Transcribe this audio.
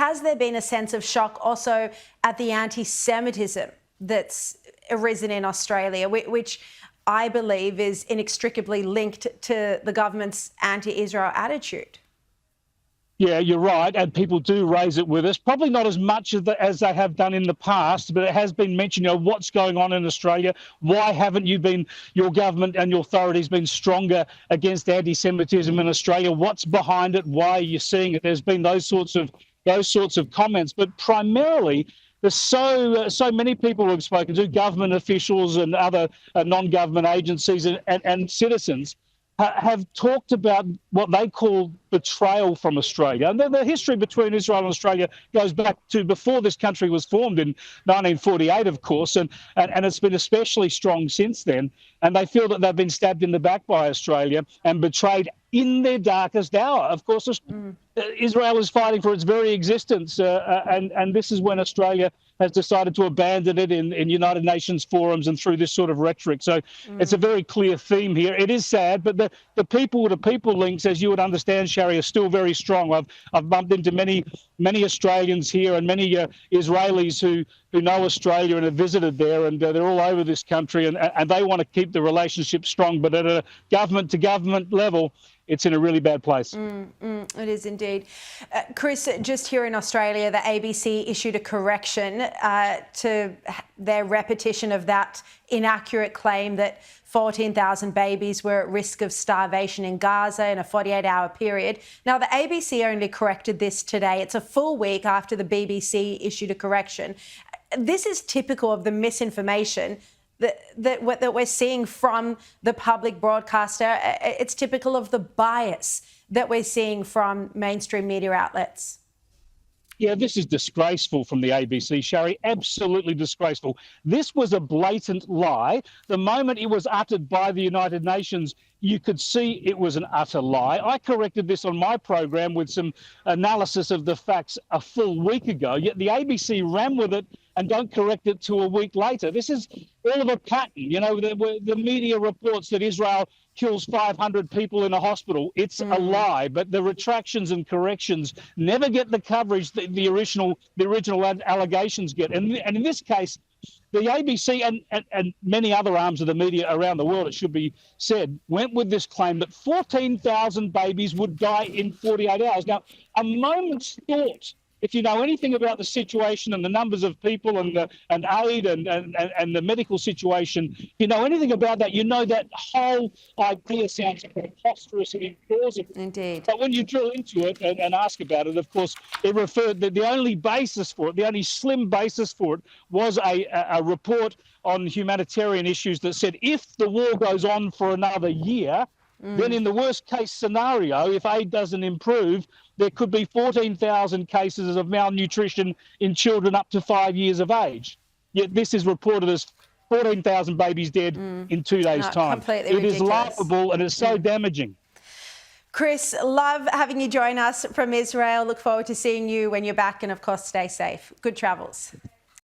has there been a sense of shock also at the anti-Semitism that's arisen in Australia, which I believe is inextricably linked to the government's anti-Israel attitude? Yeah, you're right, and people do raise it with us. Probably not as much as they have done in the past, but it has been mentioned, what's going on in Australia? Why haven't your government and your authorities been stronger against anti-Semitism in Australia? What's behind it? Why are you seeing it? There's been those sorts of comments, but primarily there's so many people who have spoken to, government officials and other non-government agencies and citizens, have talked about what they call betrayal from Australia. And the history between Israel and Australia goes back to before this country was formed in 1948, of course, and it's been especially strong since then. And they feel that they've been stabbed in the back by Australia and betrayed in their darkest hour. Of course, Israel is fighting for its very existence, and this is when Australia has decided to abandon it in United Nations forums and through this sort of rhetoric. So it's a very clear theme here. It is sad, but the people-to-people links, as you would understand, Shari, are still very strong. I've bumped into many Australians here and many Israelis who know Australia and have visited there, and they're all over this country, and they want to keep the relationship strong. But at a government-to-government level, it's in a really bad place. It is indeed. Chris, just here in Australia, the ABC issued a correction to their repetition of that inaccurate claim that 14,000 babies were at risk of starvation in Gaza in a 48-hour period. Now, the ABC only corrected this today. It's a full week after the BBC issued a correction. This is typical of the misinformation that we're seeing from the public broadcaster. It's typical of the bias that we're seeing from mainstream media outlets. Yeah, this is disgraceful from the ABC, Shari, absolutely disgraceful. This was a blatant lie. The moment it was uttered by the United Nations, you could see it was an utter lie. I corrected this on my program with some analysis of the facts a full week ago, yet the ABC ran with it and don't correct it till a week later. This is all of a pattern. The media reports that Israel kills 500 people in a hospital. It's a lie, but the retractions and corrections never get the coverage that the original allegations get. And in this case, the ABC and many other arms of the media around the world, it should be said, went with this claim that 14,000 babies would die in 48 hours. Now, a moment's thought, if you know anything about the situation and the numbers of people and aid and the medical situation, if you know anything about that, you know that whole idea sounds preposterous and implausible. Indeed. But when you drill into it and ask about it, of course, it referred that the only basis for it, the only slim basis for it, was a report on humanitarian issues that said if the war goes on for another year, then in the worst case scenario, if aid doesn't improve, there could be 14,000 cases of malnutrition in children up to 5 years of age. Yet this is reported as 14,000 babies dead in 2 days' time. Completely it ridiculous. Is laughable and it's so damaging. Chris, love having you join us from Israel. Look forward to seeing you when you're back, and of course, stay safe. Good travels.